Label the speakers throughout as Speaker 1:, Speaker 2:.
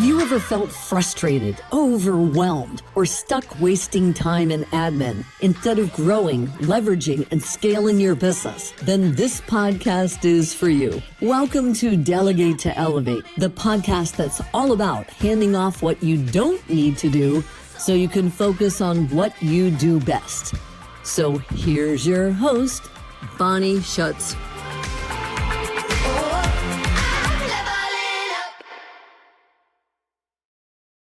Speaker 1: Have you ever felt frustrated, overwhelmed, or stuck wasting time in admin instead of growing, leveraging, and scaling your business? Then this podcast is for you. Welcome to Delegate to Elevate, the podcast that's all about handing off what you don't need to do so you can focus on what you do best. So here's your host, Bonnie Schutz.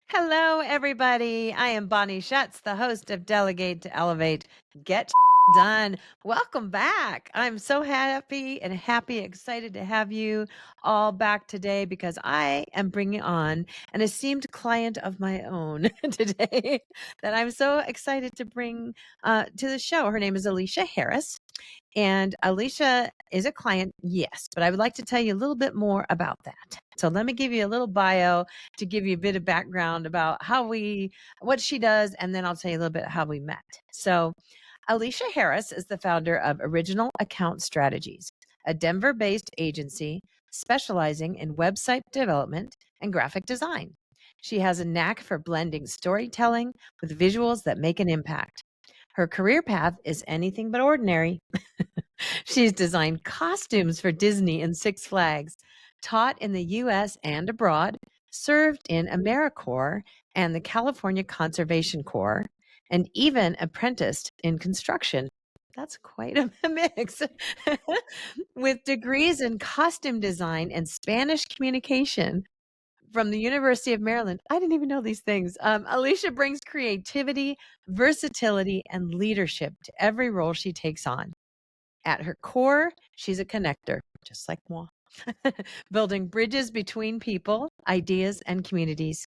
Speaker 2: Hello, everybody. I am Bonnie Schutz, the host of Delegate to Elevate. Get done. Welcome back. I'm so happy, excited to have you all back today because I am bringing on an esteemed client of my own today that I'm so excited to bring to the show. Her name is Alisha Harris. And Alisha is a client, yes, but I would like to tell you a little bit more about that. So let me give you a little bio to give you a bit of background about what she does, and then I'll tell you a little bit how we met. So Alisha Harris is the founder of Original Account Strategies, a Denver-based agency specializing in website development and graphic design. She has a knack for blending storytelling with visuals that make an impact. Her career path is anything but ordinary. She's designed costumes for Disney and Six Flags, taught in the U.S. and abroad, served in AmeriCorps and the California Conservation Corps, and even apprenticed in construction. That's quite a mix. With degrees in costume design and Spanish communication from the University of Maryland. I didn't even know these things. Alisha brings creativity, versatility, and leadership to every role she takes on. At her core, she's a connector, just like moi, building bridges between people, ideas, and communities.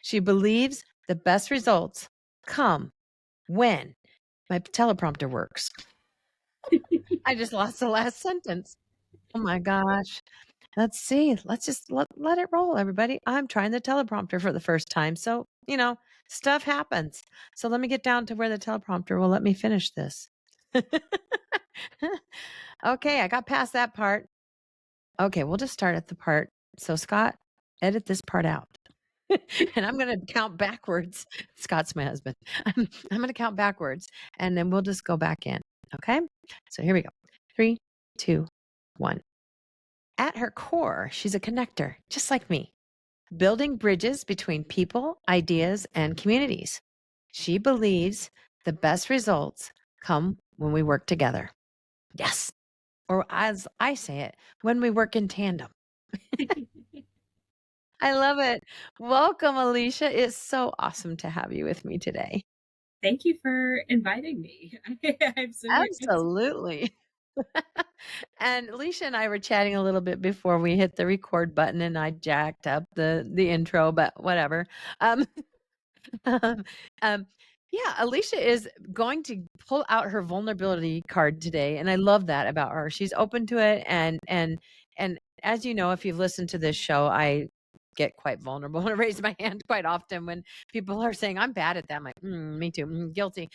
Speaker 2: She believes the best results come when my teleprompter works. I just lost the last sentence. Oh my gosh. Let's see. Let's just let it roll, everybody. I'm trying the teleprompter for the first time. So, stuff happens. So let me get down to where the teleprompter will let me finish this. Okay, I got past that part. Okay, we'll just start at the part. So, Scott, edit this part out. And I'm going to count backwards. Scott's my husband. I'm going to count backwards and then we'll just go back in. Okay, so here we go. 3, 2, 1. At her core, she's a connector, just like me, building bridges between people, ideas, and communities. She believes the best results come when we work together. Yes. Or as I say it, when we work in tandem. I love it. Welcome, Alisha. It's so awesome to have you with me today.
Speaker 3: Thank you for inviting me. I'm so
Speaker 2: Absolutely. And Alicia and I were chatting a little bit before we hit the record button, and I jacked up the intro, but whatever. Um, yeah, Alicia is going to pull out her vulnerability card today, and I love that about her. She's open to it, and as you know, if you've listened to this show, I get quite vulnerable and I raise my hand quite often when people are saying I'm bad at that. I'm like, me too, guilty.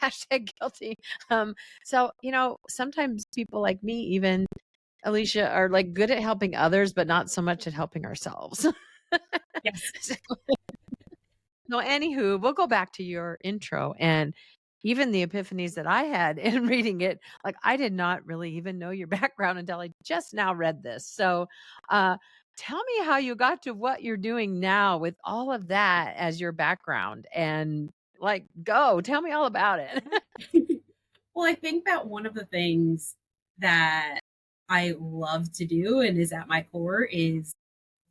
Speaker 2: Hashtag guilty. So sometimes people like me, even Alicia, are like good at helping others, but not so much at helping ourselves.
Speaker 3: Yes.
Speaker 2: No, anywho, we'll go back to your intro and even the epiphanies that I had in reading it. Like, I did not really even know your background until I just now read this. So, tell me how you got to what you're doing now with all of that as your background, and tell me all about it.
Speaker 3: Well, I think that one of the things that I love to do and is at my core is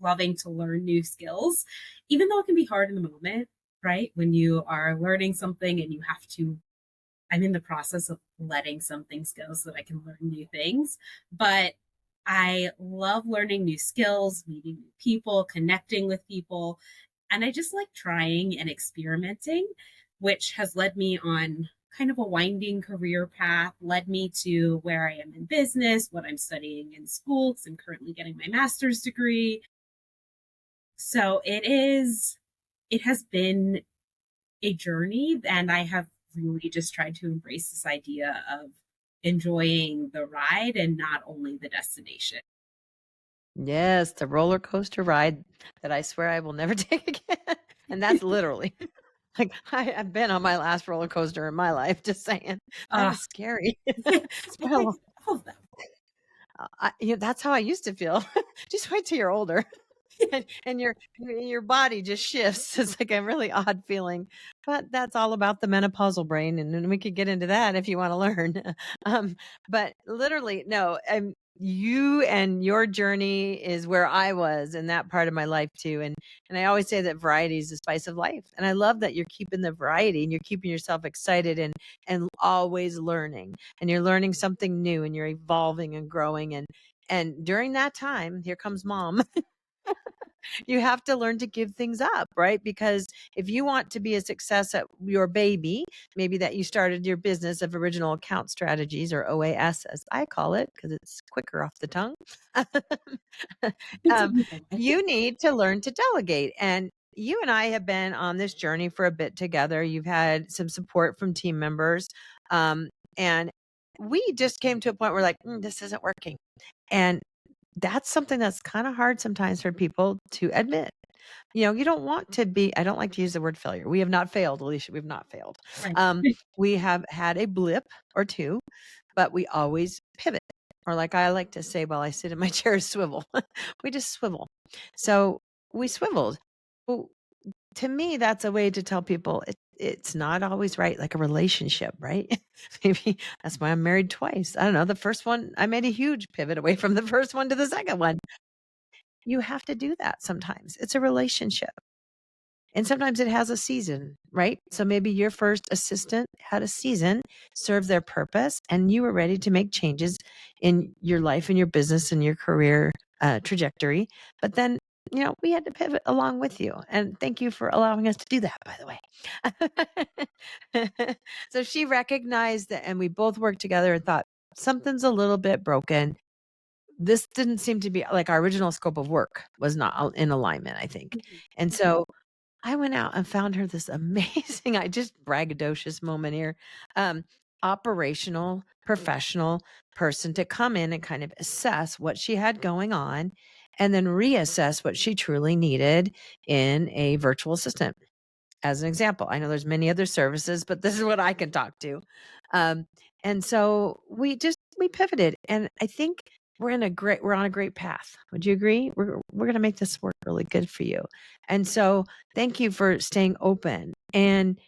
Speaker 3: loving to learn new skills, even though it can be hard in the moment, right? When you are learning something and you have to, I'm in the process of letting some things go so that I can learn new things. But I love learning new skills, meeting new people, connecting with people. And I just like trying and experimenting, which has led me on kind of a winding career path, led me to where I am in business, what I'm studying in school, because I'm currently getting my master's degree. So it has been a journey, and I have really just tried to embrace this idea of enjoying the ride and not only the destination.
Speaker 2: Yes, the roller coaster ride that I swear I will never take again. And that's literally like I've been on my last roller coaster in my life, just saying. That
Speaker 3: Uh,
Speaker 2: was scary. It's
Speaker 3: I
Speaker 2: been a
Speaker 3: like
Speaker 2: long,
Speaker 3: all of them.
Speaker 2: that's how I used to feel. Just wait till you're older. And your body just shifts. It's like a really odd feeling, but that's all about the menopausal brain, and we could get into that if you want to learn. But literally, no. You and your journey is where I was in that part of my life too, and I always say that variety is the spice of life, and I love that you're keeping the variety and you're keeping yourself excited and always learning, and you're learning something new, and you're evolving and growing, and during that time, here comes mom. You have to learn to give things up, right? Because if you want to be a success at your baby, maybe that you started your business of original account strategies, or OAS, as I call it, because it's quicker off the tongue.
Speaker 3: Good to
Speaker 2: um,
Speaker 3: be that way.
Speaker 2: you need to learn to delegate. And you and I have been on this journey for a bit together. You've had some support from team members. And we just came to a point where, like, this isn't working. And that's something that's kind of hard sometimes for people to admit. You don't want to be, I don't like to use the word failure. We have not failed, Alicia. We've not failed.
Speaker 3: Right.
Speaker 2: We have had a blip or two, but we always pivot. Or, like I like to say while I sit in my chair, swivel. We just swivel. So we swiveled. Well, to me, that's a way to tell people it's not always right, like a relationship, right? Maybe that's why I'm married twice. I don't know. The first one, I made a huge pivot away from the first one to the second one. You have to do that sometimes. It's a relationship. And sometimes it has a season, right? So maybe your first assistant had a season, served their purpose, and you were ready to make changes in your life and your business and your career trajectory. But then, we had to pivot along with you. And thank you for allowing us to do that, by the way. So she recognized that, and we both worked together and thought, something's a little bit broken. This didn't seem to be like our original scope of work was not in alignment, I think. And so I went out and found her this amazing, I just braggadocious moment here, um, operational, professional person to come in and kind of assess what she had going on and then reassess what she truly needed in a virtual assistant. As an example, I know there's many other services, but this is what I can talk to. Um, and so we pivoted, and I think we're on a great path. Would you agree? We're going to make this work really good for you. And so thank you for staying open. And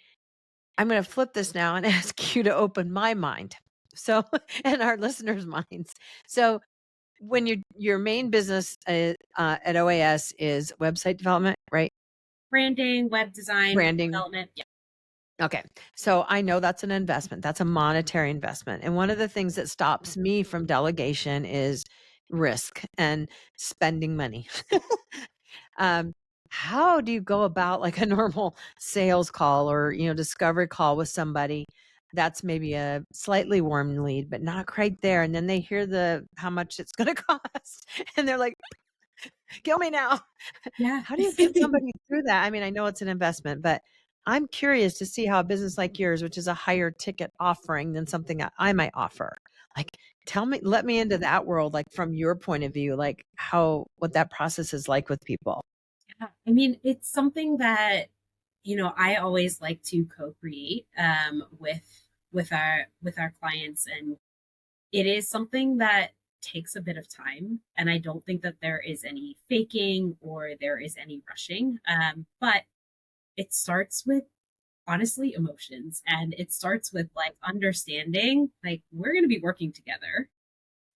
Speaker 2: I'm going to flip this now and ask you to open my mind. So, and our listeners' minds. So when your main business at OAS is website development, right?
Speaker 3: Branding, web design, web
Speaker 2: Branding.
Speaker 3: development. Yeah.
Speaker 2: Okay. So I know that's an investment. That's a monetary investment. And one of the things that stops me from delegation is risk and spending money. um, how do you go about like a normal sales call or, discovery call with somebody that's maybe a slightly warm lead, but not quite there? And then they hear how much it's going to cost and they're like, kill me now.
Speaker 3: Yeah.
Speaker 2: How do you get somebody through that? I mean, I know it's an investment, but I'm curious to see how a business like yours, which is a higher ticket offering than something that I might offer, like, let me into that world, like from your point of view, like what that process is like with people.
Speaker 3: Yeah. I mean, it's something that, I always like to co-create with our clients, and it is something that takes a bit of time, and I don't think that there is any faking or there is any rushing. But it starts with honestly emotions, and it starts with like understanding like we're going to be working together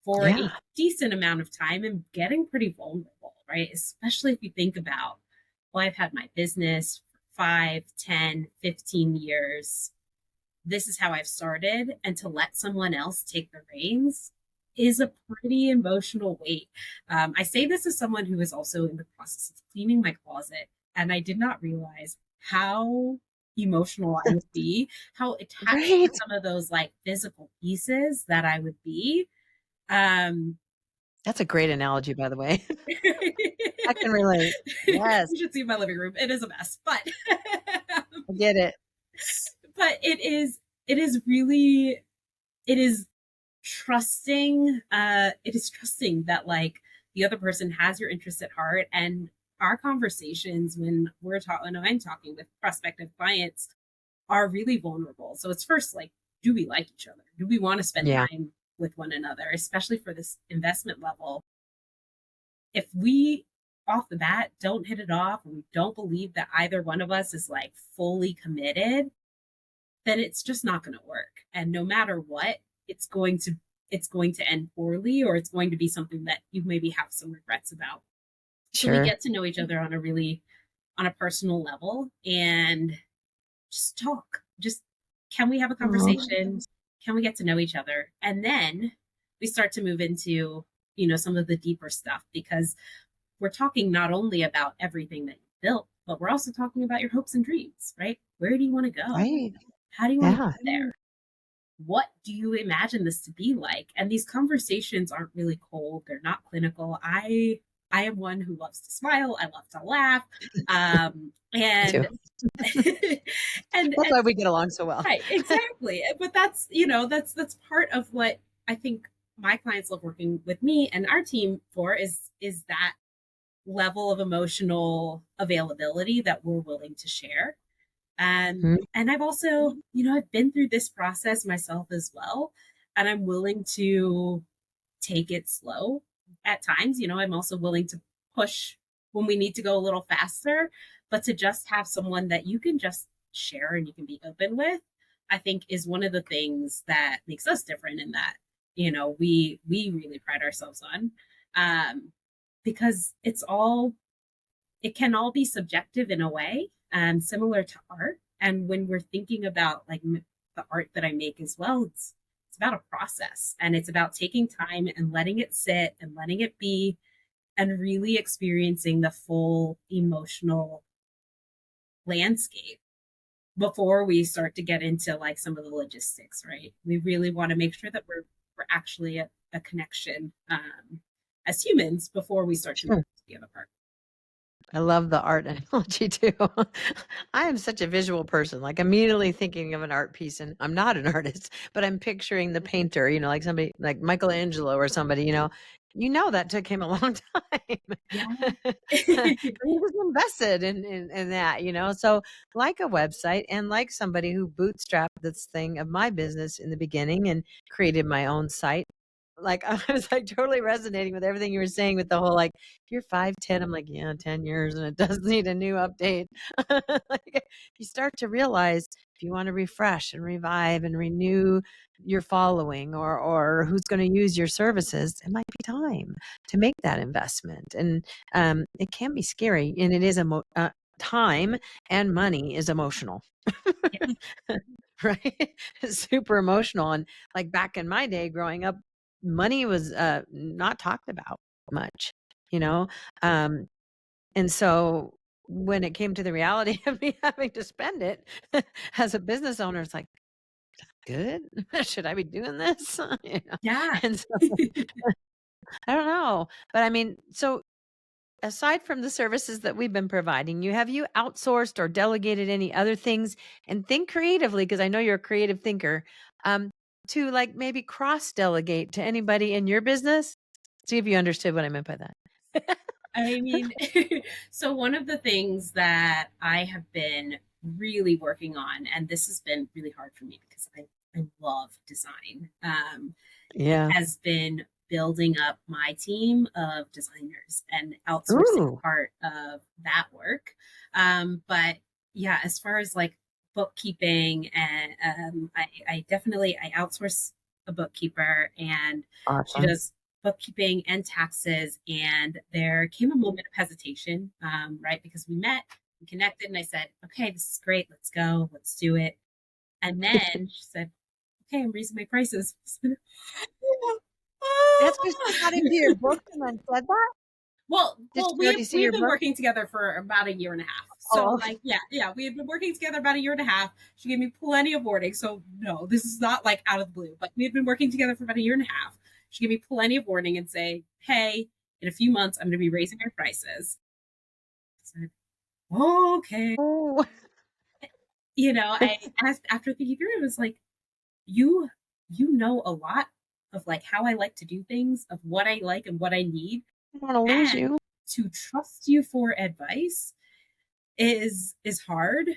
Speaker 3: for
Speaker 2: Yeah.
Speaker 3: a decent amount of time and getting pretty vulnerable, right? Especially if you think about, well, I've had my business for 5, 10, 15 years. This is how I've started. And to let someone else take the reins is a pretty emotional weight. I say this as someone who is also in the process of cleaning my closet, and I did not realize how emotional I would be, how attached to
Speaker 2: Right.
Speaker 3: some of those like physical pieces that I would be. Um,
Speaker 2: That's a great analogy, by the way. I can relate. Yes.
Speaker 3: You should see my living room. It is a mess, but
Speaker 2: I get it.
Speaker 3: but it is really it is trusting that like the other person has your interests at heart. And our conversations when when I'm talking with prospective clients are really vulnerable. So it's first like, do we like each other? Do we want to spend
Speaker 2: Yeah.
Speaker 3: time with one another, especially for this investment level? If we off the bat don't hit it off and we don't believe that either one of us is like fully committed, then it's just not going to work. And no matter what, it's going to end poorly, or it's going to be something that you maybe have some regrets about. So we
Speaker 2: Sure.
Speaker 3: get to know each other on a personal level and just talk. Just, can we have a
Speaker 2: Aw.
Speaker 3: conversation? Can we get to know each other? And then we start to move into, some of the deeper stuff, because we're talking not only about everything that you built, but we're also talking about your hopes and dreams, right? Where do you want to go?
Speaker 2: Right.
Speaker 3: How do you want to
Speaker 2: Yeah.
Speaker 3: get there? What do you imagine this to be like? And these conversations aren't really cold. They're not clinical. I am one who loves to smile. I love to laugh.
Speaker 2: Me too.
Speaker 3: And
Speaker 2: That's
Speaker 3: and
Speaker 2: why we get along so well.
Speaker 3: right, exactly. But that's part of what I think my clients love working with me and our team for, is that level of emotional availability that we're willing to share.
Speaker 2: Mhm.
Speaker 3: And I've also, I've been through this process myself as well. And I'm willing to take it slow at times. I'm also willing to push when we need to go a little faster, but to just have someone that you can just share and you can be open with, I think is one of the things that makes us different, in that, we really pride ourselves on. Um, because it can all be subjective in a way, similar to art. And when we're thinking about like the art that I make as well, it's about a process, and it's about taking time and letting it sit and letting it be, and really experiencing the full emotional landscape before we start to get into like some of the logistics, right? We really want to make sure that we're actually a connection, as humans, before we start to move
Speaker 2: Sure.
Speaker 3: to the other part.
Speaker 2: I love the art analogy too. I am such a visual person, like immediately thinking of an art piece, and I'm not an artist, but I'm picturing the painter, like somebody like Michelangelo or somebody, that took him a long time.
Speaker 3: Yeah.
Speaker 2: But he was invested in that, So like a website, and like somebody who bootstrapped this thing of my business in the beginning and created my own site. Like I was like totally resonating with everything you were saying with the whole like, if you're 5'10", I'm like, yeah, 10 years and it does need a new update. Like you start to realize if you want to refresh and revive and renew your following, or who's going to use your services, it might be time to make that investment. And it can be scary, and it is time and money is emotional.
Speaker 3: Yeah.
Speaker 2: Right. It's super emotional. And like back in my day growing up, money was not talked about much, you know um and so when it came to the reality of me having to spend it as a business owner, it's like, good. Should I be doing this?
Speaker 3: Yeah.
Speaker 2: And so I don't know, but I mean, so aside from the services that we've been providing you, have you outsourced or delegated any other things? And think creatively, because I know you're a creative thinker, um, to like maybe cross delegate to anybody in your business. See if you understood what I meant by that.
Speaker 3: I mean, so one of the things that I have been really working on, and this has been really hard for me because I love design,
Speaker 2: Yeah.
Speaker 3: has been building up my team of designers and outsourcing
Speaker 2: Ooh.
Speaker 3: part of that work. But yeah, as far as like bookkeeping, and I definitely I outsource a bookkeeper, and she
Speaker 2: Awesome.
Speaker 3: does bookkeeping and taxes. And there came a moment of hesitation, right? Because we met, we connected, and I said, okay, this is great. Let's go. Let's do it. And then she said, okay, I'm raising my prices.
Speaker 2: That's because she got into your book and then said that? Did
Speaker 3: Well,
Speaker 2: she already see
Speaker 3: we
Speaker 2: your
Speaker 3: had been
Speaker 2: book?
Speaker 3: working together for about a year and a half. So
Speaker 2: Oh,
Speaker 3: like, yeah, we had been working together about a year and a half. She gave me plenty of warning. So no, this is not like out of the blue, but we had been working together for about a year and a half. She gave me plenty of warning and say, hey, in a few months, I'm going to be raising my prices. I said, okay.
Speaker 2: oh.
Speaker 3: I asked, after thinking through it, was like, you you know a lot of like how I like to do things, of what I like and what I need.
Speaker 2: I don't want to lose
Speaker 3: And
Speaker 2: you.
Speaker 3: to trust you for advice is hard,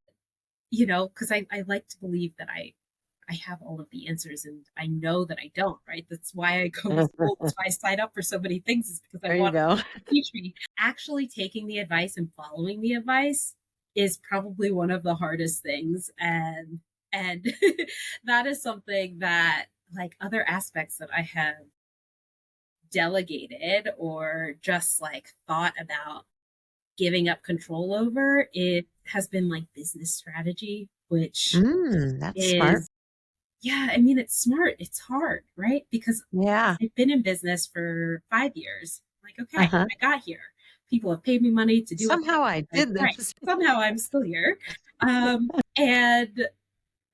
Speaker 3: because I like to believe that I have all of the answers, and I know that I don't, right? That's why I go to school. That's why I sign up for so many things, is because I
Speaker 2: There you
Speaker 3: want
Speaker 2: go.
Speaker 3: to teach me. Actually taking the advice and following the advice is probably one of the hardest things. And that is something that, like, other aspects that I have delegated or just like thought about giving up control over, it has been like business strategy, which
Speaker 2: That's smart.
Speaker 3: is, yeah, I mean, it's smart. It's hard, right? Because
Speaker 2: Yeah.
Speaker 3: I've been in business for 5 years. Like, okay,
Speaker 2: Uh-huh.
Speaker 3: I got here. People have paid me money to do what
Speaker 2: Somehow I
Speaker 3: I
Speaker 2: did
Speaker 3: right.
Speaker 2: this.
Speaker 3: Somehow I'm still here. And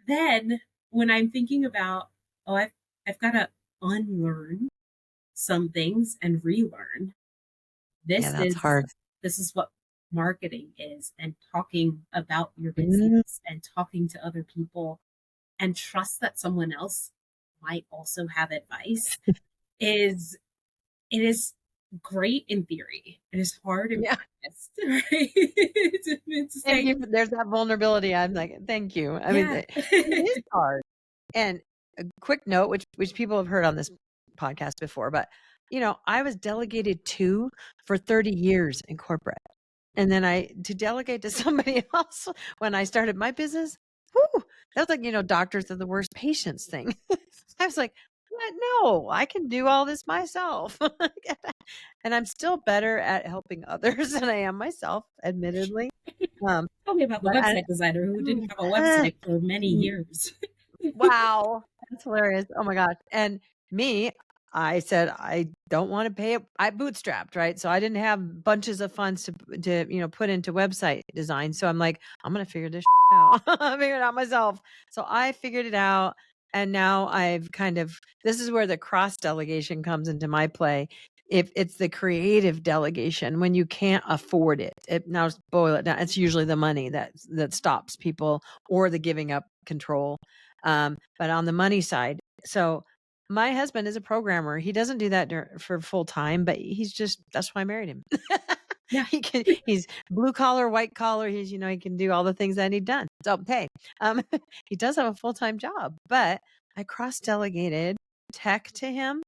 Speaker 3: then when I'm thinking about, oh, I've got to unlearn some things and relearn.
Speaker 2: Yeah,
Speaker 3: This
Speaker 2: that's
Speaker 3: is
Speaker 2: hard.
Speaker 3: this is what marketing is, and talking about your
Speaker 2: Mm,
Speaker 3: business and talking to other people and trust that someone else might also have advice is it is great in theory. It is hard in
Speaker 2: Yeah.
Speaker 3: practice, right? to
Speaker 2: Thank
Speaker 3: say,
Speaker 2: you. There's that vulnerability. I'm like, thank you. I mean,
Speaker 3: yeah.
Speaker 2: it is hard. And a quick note, which people have heard on this podcast before, but I was delegated to for 30 years in corporate. And then to delegate to somebody else when I started my business, whew, that was like, doctors are the worst patients thing. I was like, what? No, I can do all this myself. And I'm still better at helping others than I am myself, admittedly. Um,
Speaker 3: Tell me about the
Speaker 2: but I,
Speaker 3: website designer who didn't have a website for many years.
Speaker 2: wow, that's hilarious. Oh my gosh. And me, I said I don't want to pay it. I bootstrapped, right? So I didn't have bunches of funds to put into website design. So I'm like, I'm gonna figure this out. I figured it out myself. So I figured it out. And now I've this is where the cross delegation comes into my play. If it's the creative delegation when you can't afford it, now boil it down. It's usually the money that stops people, or the giving up control. But on the money side, so my husband is a programmer. He doesn't do that for full time, but that's why I married him.
Speaker 3: Yeah.
Speaker 2: He's blue collar, white collar. He can do all the things I need done. So, hey, he does have a full time job, but I cross delegated tech to him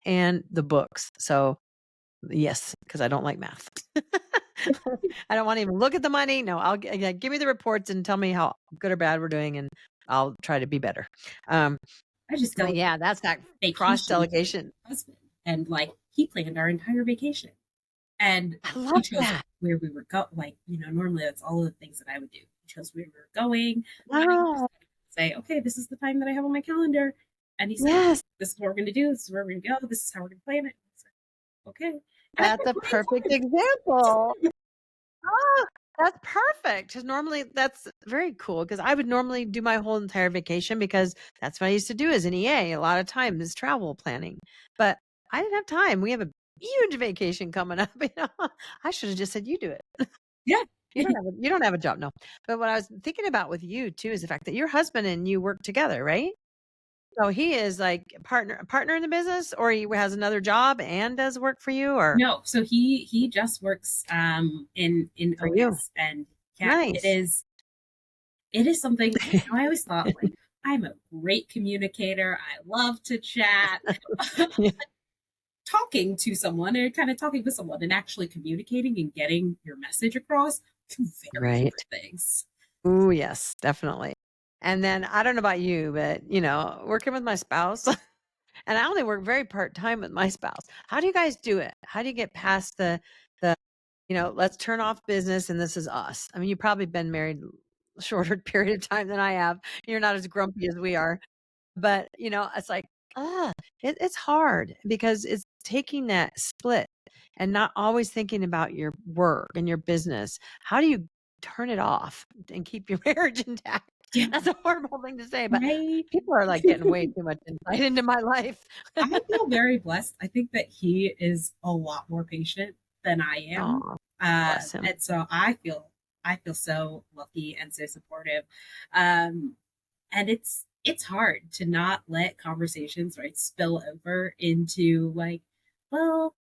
Speaker 2: and the books. So, yes, because I don't like math. I don't want to even look at the money. No, give me the reports and tell me how good or bad we're doing, and I'll try to be better.
Speaker 3: I just
Speaker 2: But yeah, that's that cross
Speaker 3: vacation with
Speaker 2: delegation.
Speaker 3: my husband, and like he planned our entire vacation, and
Speaker 2: I
Speaker 3: he
Speaker 2: love
Speaker 3: chose
Speaker 2: that.
Speaker 3: where we were go. Like, normally that's all of the things that I would do. He chose where we were going. I
Speaker 2: Wow.
Speaker 3: say, okay, this is the time that I have on my calendar, and he said,
Speaker 2: Yes,
Speaker 3: this is what we're going to do. This is where we're going to go. This is how we're going to plan it. I said, okay, and I had
Speaker 2: that's a
Speaker 3: plenty of
Speaker 2: perfect
Speaker 3: time.
Speaker 2: example. Oh, that's perfect. Because normally that's very cool. Because I would normally do my whole entire vacation, because that's what I used to do as an EA. A lot of time is travel planning, but I didn't have time. We have a huge vacation coming up. I should have just said, "You do it."
Speaker 3: Yeah.
Speaker 2: You don't have a job, no. But what I was thinking about with you too is the fact that your husband and you work together, right? So he is like a partner in the business, or he has another job and does work for you, or
Speaker 3: No, so he just works in
Speaker 2: for you.
Speaker 3: OS, and yeah,
Speaker 2: Nice.
Speaker 3: it is something, I always thought, like, I'm a great communicator. I love to chat.
Speaker 2: Yeah.
Speaker 3: Talking to someone, or kind of talking with someone, and actually communicating and getting your message across, two very
Speaker 2: Right.
Speaker 3: different things.
Speaker 2: Oh, yes, definitely. And then I don't know about you, but working with my spouse, and I only work very part-time with my spouse. How do you guys do it? How do you get past the let's turn off business and this is us? I mean, you've probably been married a shorter period of time than I have. You're not as grumpy as we are. But, it's like, ah, it's hard, because it's taking that split and not always thinking about your work and your business. How do you turn it off and keep your marriage intact?
Speaker 3: Yeah,
Speaker 2: That's a horrible thing to say, but
Speaker 3: right.
Speaker 2: people are like getting way too much insight into my life.
Speaker 3: I feel very blessed. I think that he is a lot more patient than I am.
Speaker 2: Oh, bless him.
Speaker 3: And so I feel so lucky and so supportive. Um, and it's hard to not let conversations, right, spill over into like, well,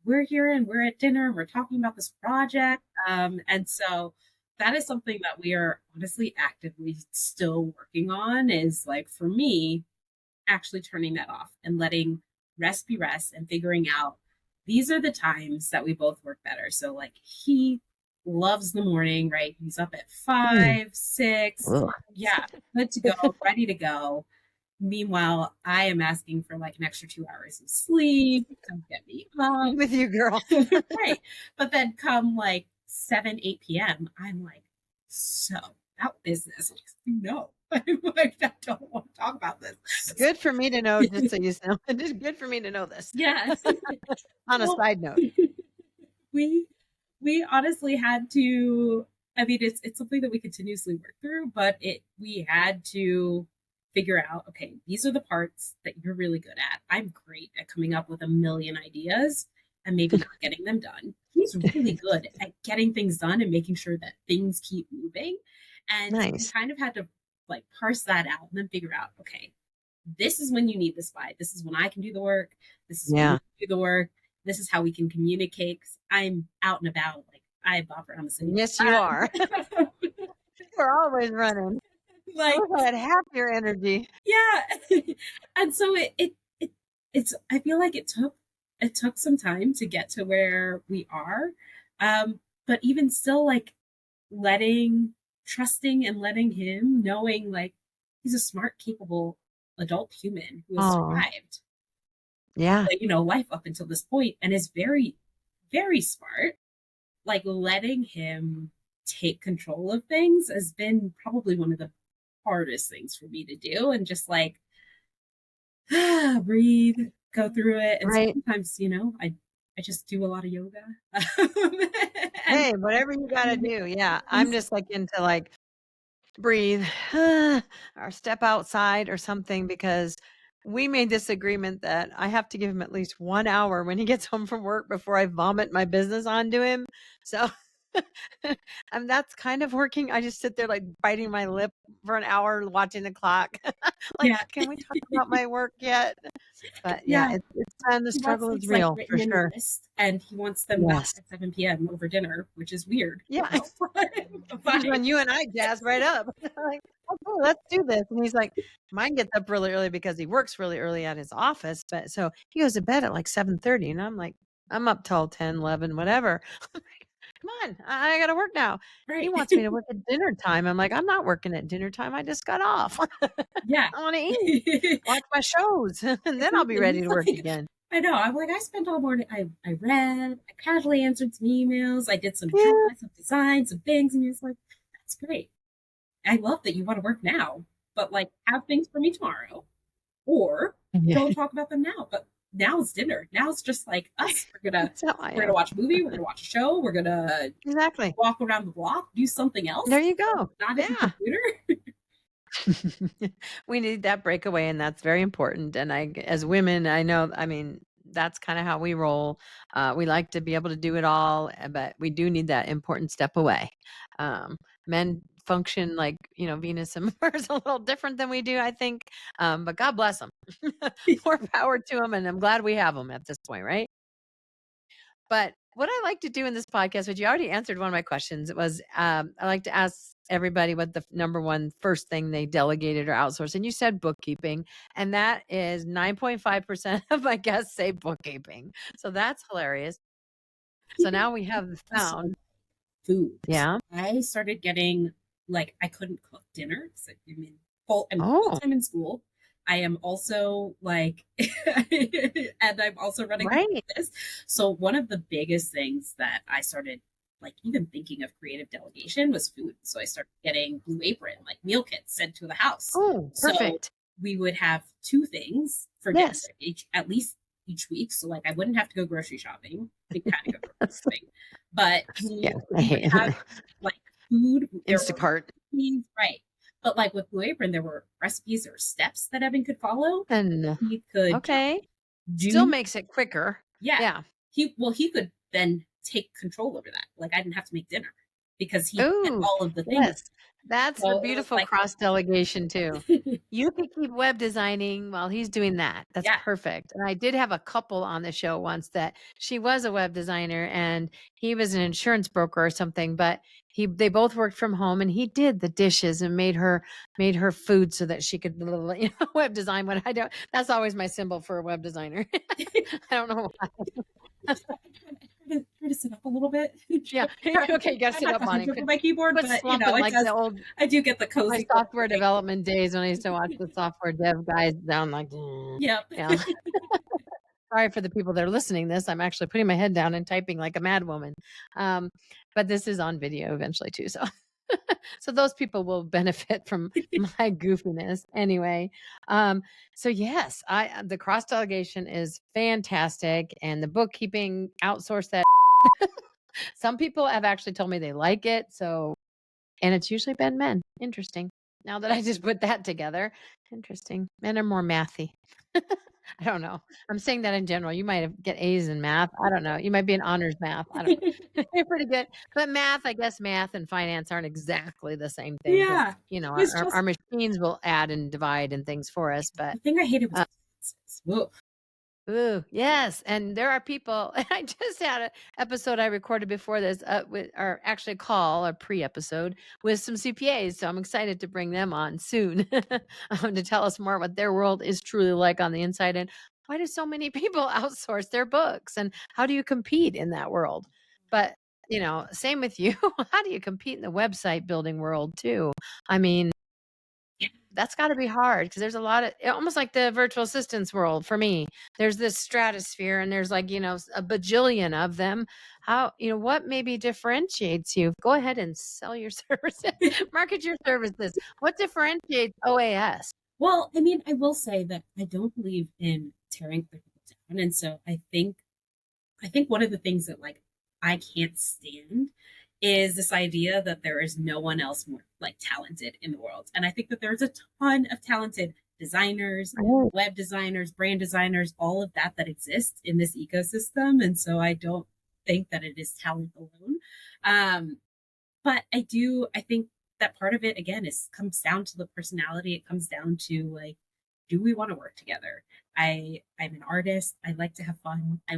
Speaker 3: we're here and we're at dinner and we're talking about this project. And so that is something that we are honestly actively still working on, is like, for me, actually turning that off and letting rest be rest and figuring out these are the times that we both work better. So like he loves the morning, right? He's up at 5, 6.
Speaker 2: Ugh.
Speaker 3: Yeah, good to go, ready to go. Meanwhile, I am asking for like an extra 2 hours of sleep. Don't get me up.
Speaker 2: With you, girl.
Speaker 3: Right. But then come like 7, 8 p.m., I'm like, so about business. Like, no, I'm like, I don't want to talk about this.
Speaker 2: Good for me to know, just so you know. It's good for me to know this.
Speaker 3: Yeah.
Speaker 2: On a
Speaker 3: Well,
Speaker 2: side note.
Speaker 3: we honestly had to, I mean, it's something that we continuously work through, but we had to figure out, okay, these are the parts that you're really good at. I'm great at coming up with a million ideas and maybe not getting them done. He's really good at getting things done and making sure that things keep moving. And we
Speaker 2: Nice.
Speaker 3: kind of had to like parse that out and then figure out, okay, this is when you need this by. This is when I can do the work. This is when
Speaker 2: Yeah.
Speaker 3: you do the work. This is how we can communicate. 'Cause I'm out and about. Like I bop around the city.
Speaker 2: Yes, you are. You're always running.
Speaker 3: Like,
Speaker 2: I had half your energy.
Speaker 3: yeah. And so it's, I feel like it took some time to get to where we are. But even still, like trusting and letting him, knowing like he's a smart, capable adult human who has
Speaker 2: Oh,
Speaker 3: survived,
Speaker 2: yeah.
Speaker 3: life up until this point and is very, very smart. Like letting him take control of things has been probably one of the hardest things for me to do, and just like breathe, go through it. And
Speaker 2: Right.
Speaker 3: sometimes, I just do a lot of yoga. And
Speaker 2: Hey, whatever you got to do. Yeah. I'm just like into like breathe or step outside or something, because we made this agreement that I have to give him at least 1 hour when he gets home from work before I vomit my business onto him. So and that's kind of working. I just sit there like biting my lip for an hour watching the clock. Like,
Speaker 3: yeah,
Speaker 2: can we talk about my work yet? But yeah,
Speaker 3: yeah.
Speaker 2: it's time. The
Speaker 3: He wants
Speaker 2: struggle is
Speaker 3: things like
Speaker 2: real for
Speaker 3: written in a
Speaker 2: sure.
Speaker 3: list, and he wants them back
Speaker 2: Yes.
Speaker 3: at 7 p.m. over dinner, which is weird.
Speaker 2: Yeah.
Speaker 3: But
Speaker 2: When you and I jazz right up. Like, okay, let's do this. And he's like, mine gets up really early because he works really early at his office. But so he goes to bed at like 7:30. And I'm like, I'm up till 10, 11, whatever. Come on, I got to work now. He
Speaker 3: right.
Speaker 2: wants me to work at dinner time. I'm like, I'm not working at dinner time. I just got off.
Speaker 3: Yeah.
Speaker 2: I want to eat, watch my shows, and then I'll be
Speaker 3: Exactly.
Speaker 2: ready
Speaker 3: He's
Speaker 2: to work
Speaker 3: like,
Speaker 2: again.
Speaker 3: I know. I'm like, I spent all morning. I read. I casually answered some emails. I did some
Speaker 2: Yeah.
Speaker 3: drawings, some designs, some things, and he's like, "That's great. I love that you want to work now, but like, have things for me tomorrow, or
Speaker 2: Yeah.
Speaker 3: don't talk about them now. But now it's dinner. Now it's just like us.
Speaker 2: That's how I
Speaker 3: We're
Speaker 2: am.
Speaker 3: gonna watch a movie. We're gonna watch a show. We're gonna
Speaker 2: Exactly.
Speaker 3: walk around the block, do something else.
Speaker 2: There you go.
Speaker 3: Not at the
Speaker 2: Yeah.
Speaker 3: computer."
Speaker 2: We need that breakaway, and that's very important. And as women, I know, I mean, that's kind of how we roll. We like to be able to do it all, but we do need that important step away. Men function like, Venus and Mars a little different than we do, I think. But God bless them. More power to them. And I'm glad we have them at this point, right? But what I like to do in this podcast, which you already answered one of my questions, it was I like to ask everybody what the number one first thing they delegated or outsourced. And you said bookkeeping, and that is 9.5% of my guests say bookkeeping. So that's hilarious. So now we have found,
Speaker 3: Food.
Speaker 2: yeah.
Speaker 3: I started getting like I couldn't cook dinner because I'm
Speaker 2: Oh,
Speaker 3: full time in school. I am also like, and I'm also running a
Speaker 2: right.
Speaker 3: business. So one of the biggest things that I started like even thinking of creative delegation was food. So I started getting Blue Apron, like meal kits sent to the house.
Speaker 2: Oh,
Speaker 3: So
Speaker 2: perfect.
Speaker 3: we would have 2 things for
Speaker 2: Yes.
Speaker 3: dinner at least each week. So like I wouldn't have to go grocery shopping. We kind of go grocery shopping, but
Speaker 2: Yeah.
Speaker 3: we would have like food. There were
Speaker 2: Instacart.
Speaker 3: recipes, right? But like with Blue Apron, there were recipes or steps that Evan could follow.
Speaker 2: And
Speaker 3: He could
Speaker 2: okay.
Speaker 3: do,
Speaker 2: Still makes it quicker.
Speaker 3: yeah.
Speaker 2: Yeah.
Speaker 3: He could then take control over that. Like I didn't have to make dinner. because he did
Speaker 2: Oh,
Speaker 3: all of the things.
Speaker 2: yes. That's the
Speaker 3: So it was
Speaker 2: beautiful
Speaker 3: like,
Speaker 2: cross-delegation too. You could keep web designing while he's doing that. That's
Speaker 3: yeah.
Speaker 2: perfect. And I did have a couple on the show once that she was a web designer and he was an insurance broker or something, but they both worked from home and he did the dishes and made her food so that she could web design. What I don't, that's always my symbol for a web designer. I don't know why.
Speaker 3: Try to sit up a little bit.
Speaker 2: Yeah. Okay, you gotta sit up on it.
Speaker 3: With my keyboard,
Speaker 2: Quit
Speaker 3: but
Speaker 2: slumping like the old
Speaker 3: I do get the
Speaker 2: my
Speaker 3: cozy
Speaker 2: software development days when I used to watch the software dev guys down like,
Speaker 3: Yep.
Speaker 2: yeah. Sorry for the people that are listening to this. I'm actually putting my head down and typing like a mad woman. But this is on video eventually too. So so those people will benefit from my goofiness anyway. So yes, the cross delegation is fantastic, and the bookkeeping outsource that. Some people have actually told me they like it. So, and it's usually been men. Interesting. Now that I just put that together, interesting. Men are more mathy. I don't know. I'm saying that in general. You might get A's in math. I don't know. You might be an honors math. I don't know. You're pretty good. But math, I guess math and finance aren't exactly the same thing.
Speaker 3: Yeah.
Speaker 2: Our machines will add and divide and things for us. But
Speaker 3: the thing I hated was whoa.
Speaker 2: Ooh, yes. And there are people, I just had an episode I recorded before this, or actually a call, a pre-episode with some CPAs. So I'm excited to bring them on soon to tell us more what their world is truly like on the inside. And why do so many people outsource their books? And how do you compete in that world? But, same with you. How do you compete in the website building world too? I mean, that's got to be hard because there's a lot of almost like the virtual assistants world for me. There's this stratosphere and there's like, a bajillion of them. How, what maybe differentiates you? Go ahead and sell your services, market your services. What differentiates OAS?
Speaker 3: Well, I mean, I will say that I don't believe in tearing people down. And so I think one of the things that like I can't stand is this idea that there is no one else more like talented in the world. And I think that there's a ton of talented designers, web designers, brand designers, all of that exists in this ecosystem. And so I don't think that it is talent alone. But I think that part of it again comes down to the personality. It comes down to like, do we want to work together? I'm an artist. I like to have fun. I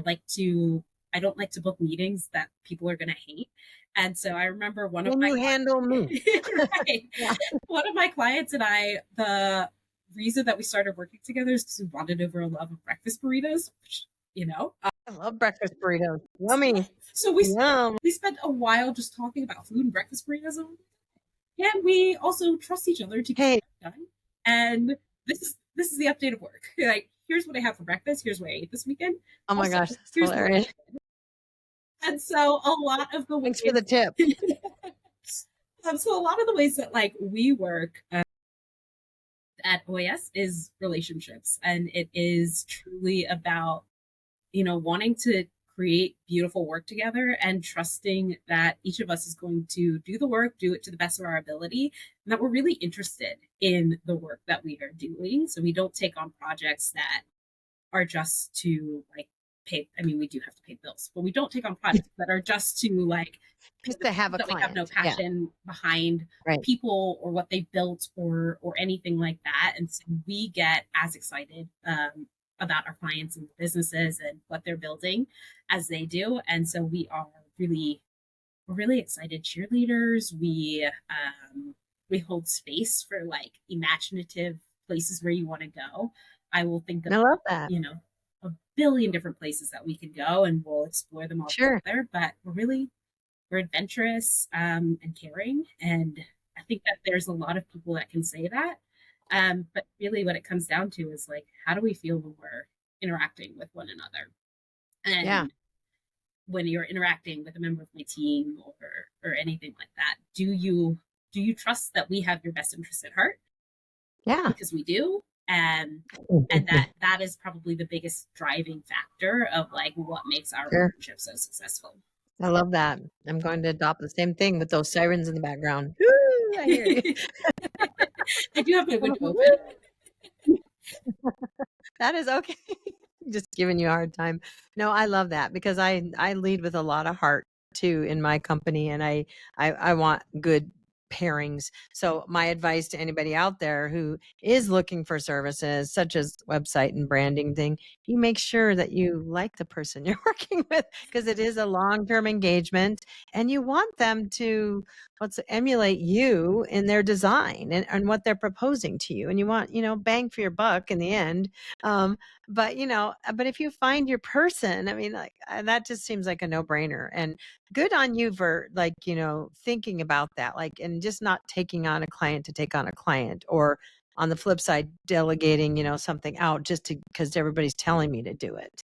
Speaker 3: don't like to book meetings that people are going to hate. And so I remember one of my
Speaker 2: handle me.
Speaker 3: Right. Yeah. One of my clients and I, the reason that we started working together is because we bonded over a love of breakfast burritos, which,
Speaker 2: I love breakfast burritos. Yummy.
Speaker 3: So we spent a while just talking about food and breakfast burritos. And we also trust each other to get it done. And this is the update of work. Like, here's what I have for breakfast. Here's what I ate this weekend.
Speaker 2: Oh my gosh, that's hilarious.
Speaker 3: And so a lot of the
Speaker 2: thanks for the tip.
Speaker 3: So a lot of the ways that like we work at OAS is relationships, and it is truly about wanting to create beautiful work together and trusting that each of us is going to do the work, do it to the best of our ability, and that we're really interested in the work that we are doing. So we don't take on projects that are just to like pay. I mean, we do have to pay bills, but we don't take on projects that are just to like
Speaker 2: just to have a client.
Speaker 3: We have no passion behind people or what they built or anything like that. And so we get as excited about our clients and businesses and what they're building as they do. And so we're really excited cheerleaders. We hold space for like imaginative places where you want to go. I will think of,
Speaker 2: I love that.
Speaker 3: A billion different places that we could go, and we'll explore them all together. But we're adventurous and caring. And I think that there's a lot of people that can say that. But really what it comes down to is like, how do we feel when we're interacting with one another? And when you're interacting with a member of my team or anything like that, do you trust that we have your best interest at heart?
Speaker 2: Yeah.
Speaker 3: Because we do. And that is probably the biggest driving factor of like what makes our relationship so successful.
Speaker 2: I love that. I'm going to adopt the same thing with those sirens in the background. Woo, I hear you.
Speaker 3: I do have my window open.
Speaker 2: That is okay. Just giving you a hard time. No, I love that because I lead with a lot of heart. too in my company, and I want good pairings. So my advice to anybody out there who is looking for services such as website and branding thing, you make sure that you like the person you're working with, because it is a long-term engagement, and you want them to emulate you in their design and what they're proposing to you, and you want, bang for your buck in the end. But if you find your person, I mean, like, that just seems like a no-brainer. And good on you for, like, thinking about that, like, and just not taking on a client to take on a client, or on the flip side, delegating, something out just because everybody's telling me to do it.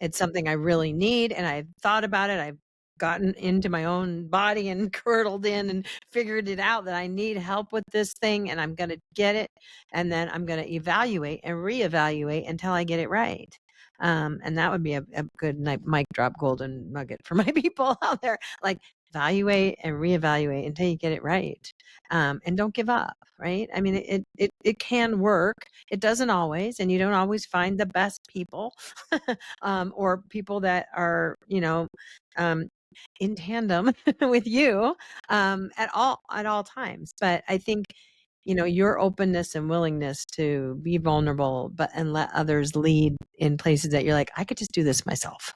Speaker 2: It's something I really need, and I've thought about it. I've gotten into my own body and curdled in and figured it out that I need help with this thing, and I'm going to get it. And then I'm going to evaluate and reevaluate until I get it right. And that would be a good mic drop golden nugget for my people out there. Like, evaluate and reevaluate until you get it right. And don't give up, right? I mean, it can work. It doesn't always, and you don't always find the best people, or people that are, in tandem with you, at all times. But I think, your openness and willingness to be vulnerable, and let others lead in places that you're like, I could just do this myself.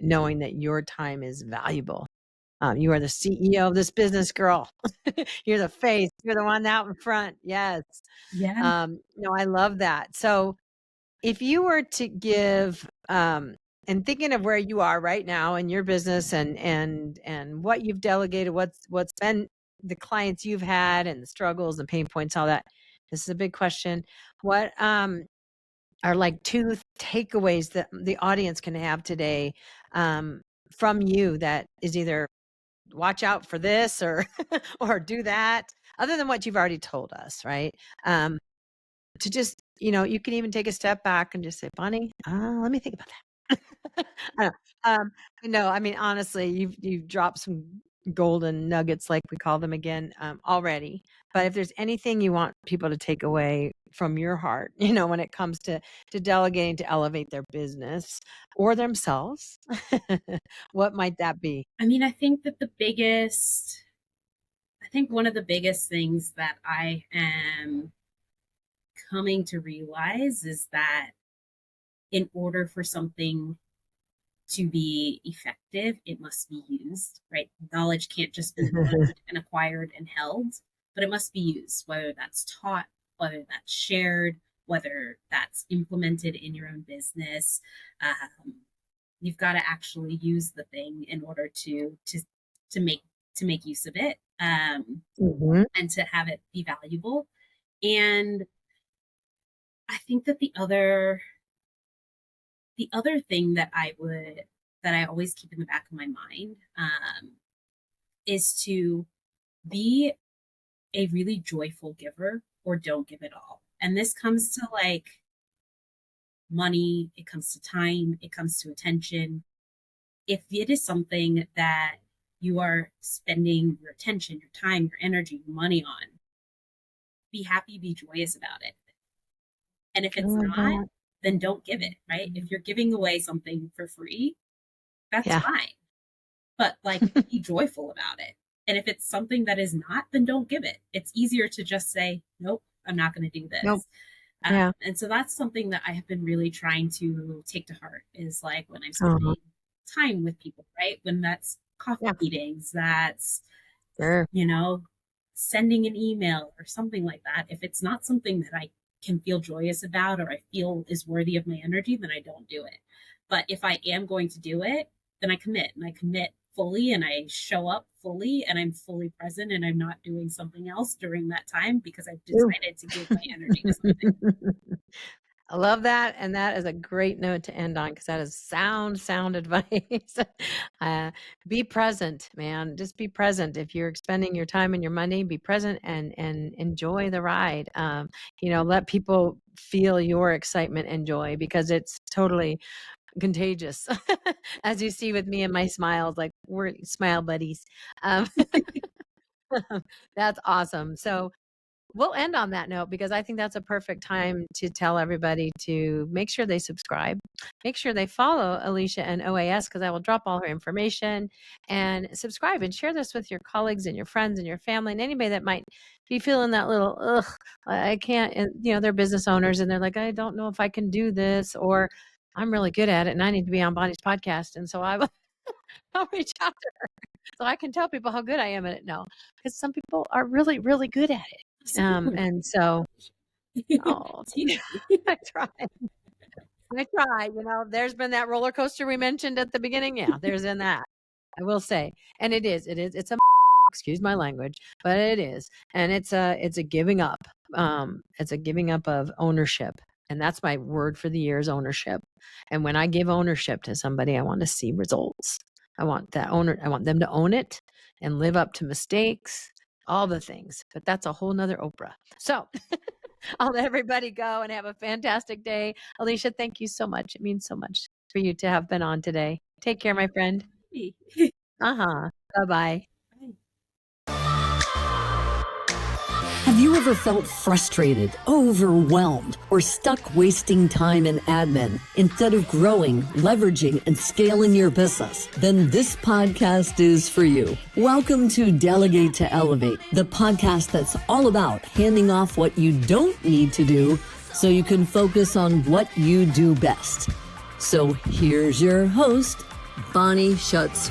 Speaker 2: Knowing that your time is valuable. You are the CEO of this business, girl. You're the face. You're the one out in front. Yes.
Speaker 3: Yeah.
Speaker 2: No, I love that. So if you were to give, and thinking of where you are right now in your business, and what you've delegated, what's been the clients you've had and the struggles and pain points, all that. This is a big question. What are like 2 takeaways that the audience can have today, from you, that is either watch out for this, or or do that, other than what you've already told us, right? To just, you can even take a step back and just say, Bonnie, let me think about that. I don't no, I mean, honestly, you've dropped some golden nuggets, like we call them again, already. But if there's anything you want people to take away from your heart, when it comes to delegating to elevate their business or themselves, what might that be?
Speaker 3: I mean, I think one of the biggest things that I am coming to realize is that in order for something to be effective, it must be used, right? Knowledge can't just be learned and acquired and held, but it must be used, whether that's taught, whether that's shared, whether that's implemented in your own business. You've got to actually use the thing in order to make use of it,
Speaker 2: Mhm.
Speaker 3: and to have it be valuable. And I think that the other thing that I always keep in the back of my mind, is to be a really joyful giver, or don't give it all. And this comes to, like, money, it comes to time, it comes to attention. If it is something that you are spending your attention, your time, your energy, your money on, be happy, be joyous about it. And if it's not, then don't give it, right? If you're giving away something for free, that's
Speaker 2: Yeah.
Speaker 3: fine. But, like, be joyful about it. And if it's something that is not, then don't give it. It's easier to just say, nope, I'm not going to do this.
Speaker 2: Nope. Yeah.
Speaker 3: And so that's something that I have been really trying to take to heart, is like, when I'm
Speaker 2: Uh-huh.
Speaker 3: spending time with people, right? When that's coffee
Speaker 2: Yeah.
Speaker 3: meetings, that's,
Speaker 2: Sure.
Speaker 3: sending an email or something like that. If it's not something that I can feel joyous about, or I feel is worthy of my energy, then I don't do it. But if I am going to do it, then I commit, and I commit fully, and I show up fully, and I'm fully present, and I'm not doing something else during that time, because I've decided to give my energy to something.
Speaker 2: I love that, and that is a great note to end on, because that is sound advice. Uh, be present, man. Just be present. If you're expending your time and your money, be present and enjoy the ride. Let people feel your excitement and joy, because it's totally contagious. As you see with me and my smiles, like, we're smile buddies. Um, that's awesome. So we'll end on that note because I think that's a perfect time to tell everybody to make sure they subscribe, make sure they follow Alisha and OAS because I will drop all her information, and subscribe and share this with your colleagues and your friends and your family and anybody that might be feeling that little, I can't, and they're business owners and they're like, I don't know if I can do this, or I'm really good at it and I need to be on Bonnie's podcast. And so I'll reach out to her so I can tell people how good I am at it now, because some people are really, really good at it. And so, I try. There's been that roller coaster we mentioned at the beginning. Yeah, there's in that. I will say, and it's a, excuse my language, but it is, and it's a giving up. It's a giving up of ownership, and that's my word for the year is ownership. And when I give ownership to somebody, I want to see results. I want them to own it and live up to mistakes, all the things. But that's a whole nother Oprah. So I'll let everybody go and have a fantastic day. Alisha, thank you so much. It means so much for you to have been on today. Take care, my friend. Bye-bye.
Speaker 1: Have you ever felt frustrated, overwhelmed, or stuck wasting time in admin instead of growing, leveraging, and scaling your business? Then this podcast is for you. Welcome to Delegate to Elevate, the podcast that's all about handing off what you don't need to do so you can focus on what you do best. So here's your host, Bonnie Schutz